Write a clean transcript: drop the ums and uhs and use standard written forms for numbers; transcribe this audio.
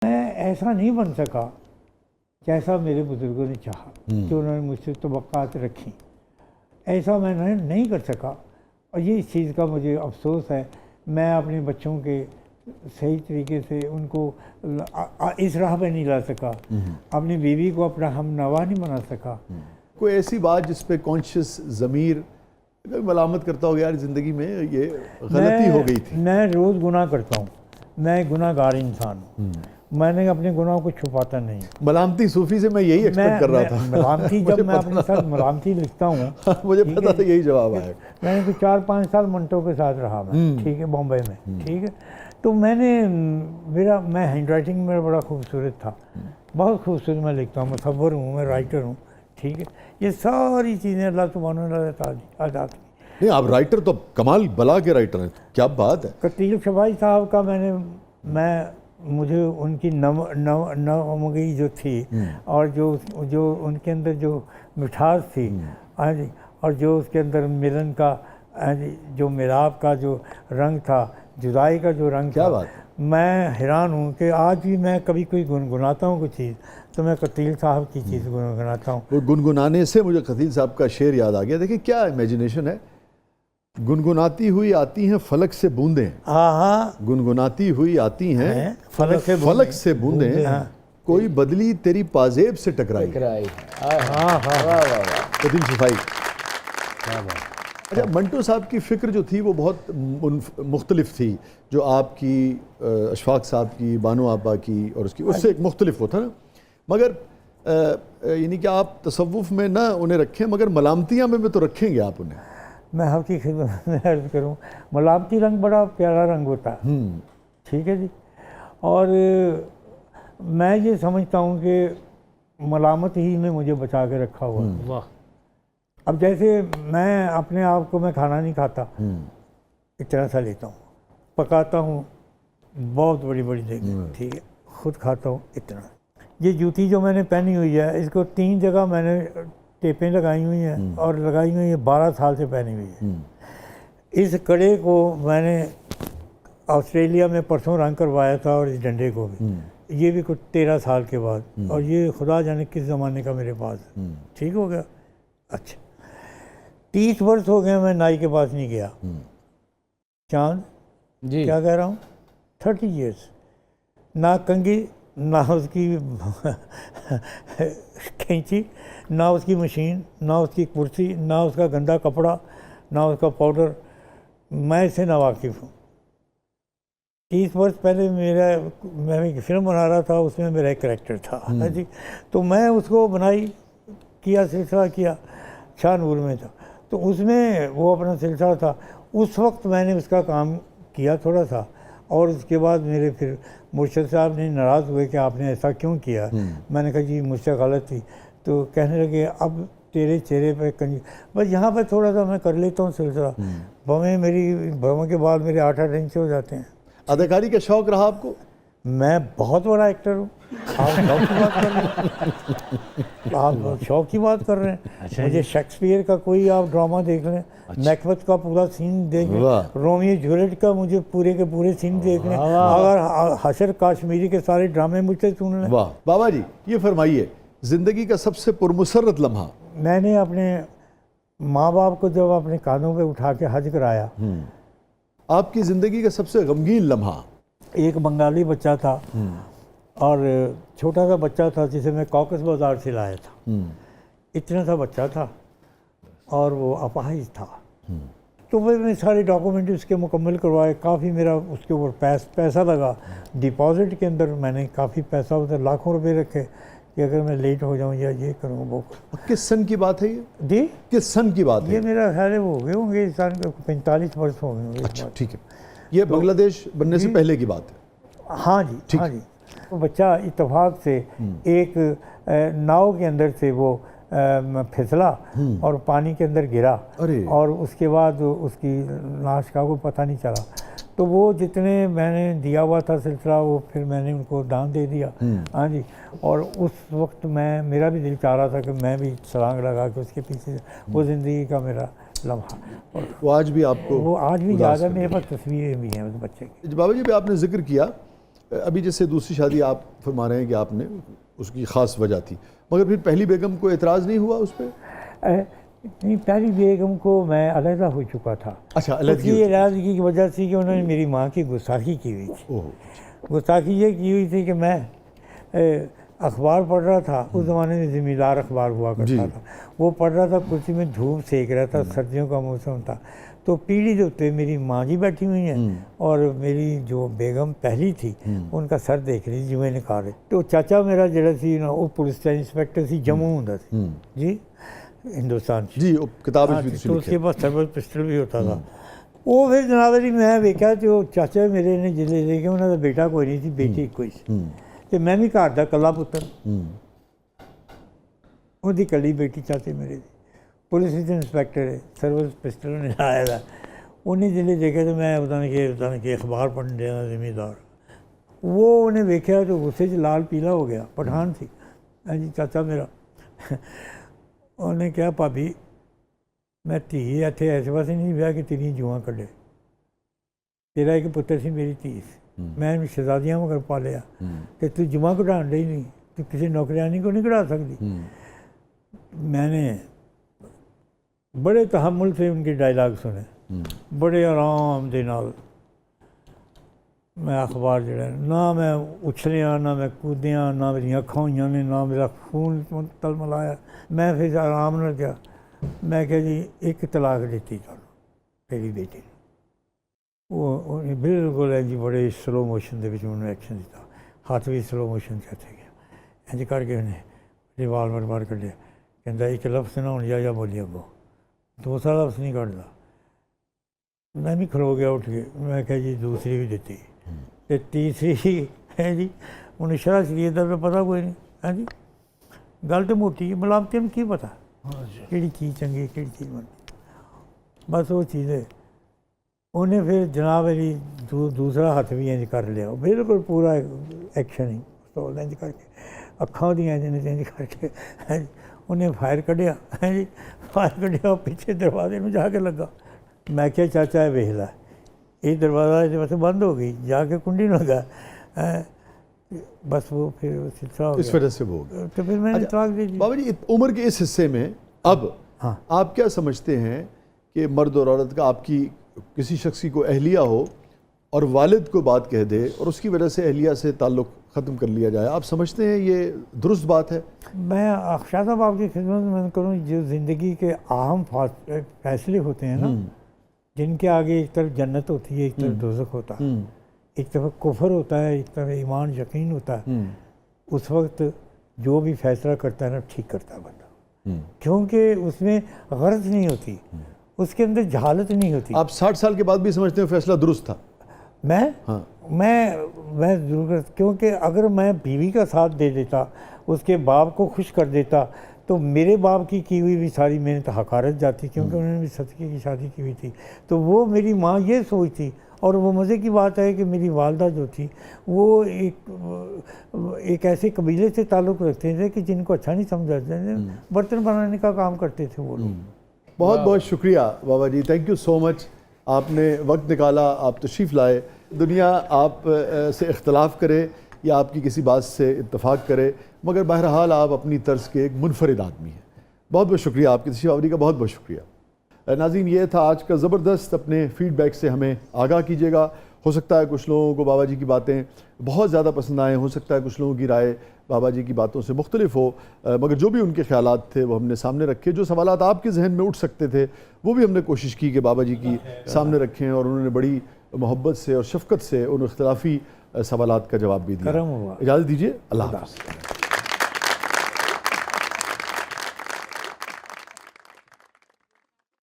मैं ऐसा नहीं बन सका जैसा मेरे बुजुर्गों ने चाहा कि उन्होंने मुझसे तवक्कात रखी, ऐसा मैं नहीं कर सका। और ये इस चीज़ का मुझे अफसोस है। मैं अपने बच्चों के सही तरीके से उनको इस राह पे नहीं ला सका, अपनी बीवी को अपना हम नवा नहीं बना सका। कोई ऐसी बात जिस पे कॉन्शियस ज़मीर मलामत करता हो, यार ज़िंदगी में ये गलती हो गई थी? मैं रोज़ गुनाह करता हूँ, मैं गुनाहगार इंसान हूँ, मैंने अपने गुनाहों को छुपाता नहीं। मलामती सूफी से मैं यही एक्सपेक्ट कर रहा था। मलामती जब मैं अपने साथ मलामती लिखता हूँ मुझे पता था यही जवाब आएगा। मैंने तो 4-5 साल मंटो के साथ रहा मैं, ठीक है, बॉम्बे में, ठीक है। तो मैं हैंड राइटिंग मेरा बड़ा खूबसूरत था, बहुत खूबसूरत मैं लिखता हूँ, मुसव्वर हूँ, मैं राइटर हूँ, ठीक है। ये सारी चीज़ें अल्लाह सुब्हानहू अता की। नहीं, आप राइटर तो कमाल बला के राइटर हैं, क्या बात है। कतील शफाई साहब का मुझे उनकी नवमगी जो थी और जो उनके अंदर जो मिठास थी, हाँ जी, और जो उसके अंदर मिलन का, हाँ जी, जो मिलाप का जो रंग था, जुदाई का जो रंग क्या था, बात। मैं हैरान हूँ कि आज भी मैं कभी कोई गुनगुनाता हूँ कुछ चीज़ तो मैं कतील साहब की चीज़ गुनगुनाता हूँ। वो गुनगुनाने से मुझे कतील साहब का शेर याद आ गया। देखिए क्या इमेजिनेशन है। गुनगुनाती हुई आती हैं फलक से बूंदें, हाँ, गुनगुनाती हुई आती हैं फलक से बूंदें, कोई बदली तेरी पाजेब से टकराई। कतील शफाई। अच्छा, मंटो साहब की फ़िक्र जो थी वो बहुत मुख्तलिफ थी, जो आपकी, अशफाक साहब की, बानो आपा की, और उससे एक मुख्तलिफ वो था ना। मगर यानी कि आप तसव्वुफ़ में ना उन्हें रखें, मगर मलामतियाँ में तो रखेंगे आप उन्हें। मैं आपकी खिदमत में अर्ज़ करूँ, मलामती रंग बड़ा प्यारा रंग होता है, ठीक है जी। और मैं ये समझता हूँ कि मलामत ही ने मुझे बचा के रखा हुआ है। वाह। अब जैसे मैं अपने आप को मैं खाना नहीं खाता, इतना सा लेता हूँ, पकाता हूँ बहुत बड़ी बड़ी जगह, ठीक है, खुद खाता हूँ इतना। ये जूती जो मैंने पहनी हुई है, इसको 3 जगह मैंने टेपें लगाई हुई हैं और लगाई हुई है 12 साल से पहनी हुई है। इस कड़े को मैंने ऑस्ट्रेलिया में परसों रंग करवाया था, और इस डंडे को भी, ये भी कुछ 13 साल के बाद, और ये खुदा जाने किस ज़माने का मेरे पास, ठीक हो गया। अच्छा, 30 वर्ष हो गए मैं नाई के पास नहीं गया। चांद जी, क्या कह रहा हूँ, 30 ईयर्स, ना कंघी, ना उसकी कैंची, ना उसकी मशीन, ना उसकी कुर्सी, ना उसका गंदा कपड़ा, ना उसका पाउडर, मैं इससे ना वाकिफ़ हूँ। 30 वर्ष पहले मैं एक फिल्म बना रहा था, उसमें मेरा एक करैक्टर था, जी, तो मैं उसको किया, सिलसिला किया, शाहनूर में था, तो उसमें वो अपना सिलसिला था। उस वक्त मैंने उसका काम किया थोड़ा सा, और उसके बाद मेरे फिर मुर्शद साहब ने नाराज़ हुए कि आपने ऐसा क्यों किया। मैंने कहा जी मुझसे गलत थी। तो कहने लगे अब तेरे चेहरे पे कंजी, बस यहाँ पे थोड़ा सा मैं कर लेता हूँ सिलसिला, भवें के बाद मेरे 8-8 इंच हो जाते हैं। अदाकारी का शौक़ रहा आपको? मैं बहुत बड़ा एक्टर हूँ। आप शौक की बात कर रहे हैं, आप शौक की बात कर रहे हैं। अच्छा, मुझे शेक्सपियर का कोई आप ड्रामा देख लें, मैकबेथ का पूरा सीन देख लें, रोमियो जूलियट का मुझे पूरे के पूरे सीन देख लें, अगर हशर काश्मीरी के सारे ड्रामे मुझसे सुन लें। वाह। बाबा जी ये फरमाइए, ज़िंदगी का सबसे पुरमुसर्रत लम्हा? मैंने अपने माँ बाप को जब अपने कांधों पे उठा के हज कराया। आपकी ज़िंदगी का सबसे गमगीन लम्हा? एक बंगाली बच्चा था, और छोटा सा बच्चा था जिसे मैं कॉकस बाज़ार से लाया था, इतना सा बच्चा था, और वो अपाहिज था। तो मैंने सारे डॉक्यूमेंट उसके मुकम्मल करवाए, काफ़ी मेरा उसके ऊपर पैसा लगा। डिपॉजिट के अंदर मैंने काफ़ी पैसा, उधर लाखों रुपए रखे कि अगर मैं लेट हो जाऊँ या ये करूँ वो। किस सन की बात है ये? जी, किस सन की बात है? ये मेरा ख्याल है वो हो गए होंगे इस साल 45 वर्ष हो गए। अच्छा, ठीक है, ये तो बांग्लादेश बनने से पहले की बात है? हाँ जी, हाँ जी। तो बच्चा इत्तेफाक से एक नाव के अंदर से वो फिसला और पानी के अंदर गिरा, और उसके बाद उसकी लाश का कोई पता नहीं चला। तो वो जितने मैंने दिया हुआ था सिलसिला, वो फिर मैंने उनको दान दे दिया। हाँ जी, और उस वक्त मेरा भी दिल चाह रहा था कि मैं भी छलांग लगा के उसके पीछे, वो ज़िंदगी का मेरा लम्हा, वो आज भी आपको, वो आज भी याद है। मेरे पास तस्वीरें भी हैं उस बच्चे की। बाबा जी भी आपने जिक्र किया अभी जैसे दूसरी शादी आप फरमा रहे हैं कि आपने उसकी ख़ास वजह थी, मगर फिर पहली बेगम को एतराज़ नहीं हुआ उस पर? नहीं, पहली बेगम को मैं अलहदा हो चुका था। अच्छा, अलहदगी उसकी अलहदगी की वजह थी कि उन्होंने मेरी माँ की गुस्ताखी की हुई थी। ओह, गुस्ताखी ये की हुई थी कि मैं अखबार पढ़ रहा था, उस ज़माने में ज़मींदार अखबार हुआ करता था, वो पढ़ रहा था, कुर्सी में धूप सेक रहा था, सर्दियों का मौसम था, तो पीढ़ी के उत्ते मेरी माँ जी बैठी हुई हैं और मेरी जो बेगम पहली थी उनका सर देख रही जिवें निकाल रहे। तो चाचा मेरा जड़ा सी ना वो पुलिस का इंस्पैक्टर सी जम्मू हुंदा सी जी, हिंदुस्तान जी, वो किताब में भी तो उसके पास सर्विस पिस्टल भी होता था। वो फिर जनाब जी मैं वेख्या तो चाचा मेरे ने जिले लेके उन्होंने बेटा कोई नहीं थी, बेटी कोई सी, तो मैं भी घर का कला पुत्र, ਉਹਦੀ कली बेटी चाचे मेरे दी पुलिस इंस्पैक्टर है, सर्विस पिस्टल ने लाया था। उन्हें जिले देखे तो मैं पता नहीं कि अखबार पढ़ने देना जिम्मेदार, वो उन्हें वेख्या तो गुस्से च लाल पीला हो गया, पठान थी हाँ जी चाचा मेरा। उन्हें कहा भाभी मैं धी इत्थे इस वास्ते नहीं ब्याह कि तेरियां जुआं कड्ढे, तेरा एक पुत्र सी मेरी धी सी, मैं शहजादियां मगर पालिया तो तू जुआं कढ़ाण डई नहीं, तू किसी नौकरियानी को नहीं कढ़ा सकती। मैंने बड़े तहम्मुल से उनके डायलॉग सुने, बड़े आराम दे नाल मैं अखबार जड़ा ना मैं उछलिया ना मैं कूदिया ना मेरी अखां हुई ने ना मेरा खून तलमलाया। मैं फिर आराम न गया, मैं क्या जी एक तलाक देती तुहानू तेरी बेटी ने। वो बिल्कुल जी बड़े स्लो मोशन के उन्होंने एक्शन दिता, हाथ भी स्लो मोशन च हथे गया, इंज करके उन्हें रिवाल्वर बाहर कढ़िया, कहता एक लफ्ज़ ना होने जा बोली अगो, दूसरा लफ्ज़ नहीं कढ़दा। मैं भी खलो गया उठ के, मैं क्या जी दूसरी भी दी, तो तीसरी है जी उन्हें शरा शरीयत का पता कोई नहीं है जी, गल तो मोटी है, मलामती में की पता कि चीज़ चंगी कि चीज़ बनती, बस वो चीज़ है। उन्हें फिर जनाब मेरी दूसरा हाथ भी इंज कर लिया, बिल्कुल पूरा एक्शन ही पिस्तौल इंज करके अखां दी इंज करके उन्हें फायर कढ़िया है जी, फायर कढ़िया पीछे दरवाजे में जाके लगा। मैं क्या चाचा है वेख ला, ये दरवाज़ा इस वैसे बंद हो गई, जाके कुंडी में लगा, बस वो फिर सिलसिला हो गया, इस वजह से वो हो गया। तो फिर मैंने तलाक दे दी। बाबा जी उम्र के इस हिस्से में अब आप क्या समझते हैं कि मर्द और औरत का, आपकी किसी शख्स की कोई अहलिया हो और वालिद को बात कह दे और उसकी वजह से अहलिया से ताल्लुक़ ख़त्म कर लिया जाए, आप समझते हैं ये दुरुस्त बात है? मैं शाह साहब आपकी खिदमत में करूँ, जो ज़िंदगी के अहम फैसले होते हैं ना, जिनके आगे एक तरफ जन्नत होती है, एक तरफ दोज़ख होता है, एक तरफ कुफर होता है, एक तरफ ईमान यकीन होता है, उस वक्त जो भी फैसला करता है ना ठीक करता है बंदा, क्योंकि उसमें गर्ज नहीं होती, उसके अंदर जहालत नहीं होती। आप 60 साल के बाद भी समझते हैं फैसला दुरुस्त था? मैं ज़रूर, क्योंकि अगर मैं बीवी का साथ दे देता, उसके बाप को खुश कर देता, तो मेरे बाप की हुई भी सारी मेहनत हकारत जाती, क्योंकि उन्होंने भी सदक़े की शादी की हुई थी। तो वो मेरी माँ ये सोचती, और वो मज़े की बात है कि मेरी वालदा जो थी वो एक ऐसे कबीले से ताल्लुक़ रखते थे कि जिनको अच्छा नहीं समझा जाते, बर्तन बनाने का काम करते थे वो लोग। बहुत बहुत शुक्रिया बाबा जी, थैंक यू सो मच, आपने वक्त निकाला, आप तशरीफ़ लाए। दुनिया आप से इख्तलाफ करे या आपकी किसी बात से इत्तफाक करे, मगर बहरहाल आप अपनी तर्ज के एक मुनफरिद आदमी हैं। बहुत बहुत शुक्रिया, आपकी तशरीफ़ आवरी का बहुत बहुत शुक्रिया। नाज़रीन, ये था आज का ज़बरदस्त, अपने फ़ीडबैक से हमें आगाह कीजिएगा। हो सकता है कुछ लोगों को बाबा जी की बातें बहुत ज़्यादा पसंद आएँ, हो सकता है कुछ लोगों की राय बाबा जी की बातों से मुख्तलिफ हो, मगर जो भी उनके ख़यालात थे वो हमने सामने रखे। जो सवालात आपके जहन में उठ सकते थे वो भी हमने कोशिश की कि बाबा जी की सामने रखें, और उन्होंने बड़ी मोहब्बत से और शफ़क़त से उन इख्तिलाफ़ी सवालात का जवाब भी दिया। करम हुआ। इजाज़त दीजिए, अल्लाह हाफ़िज़।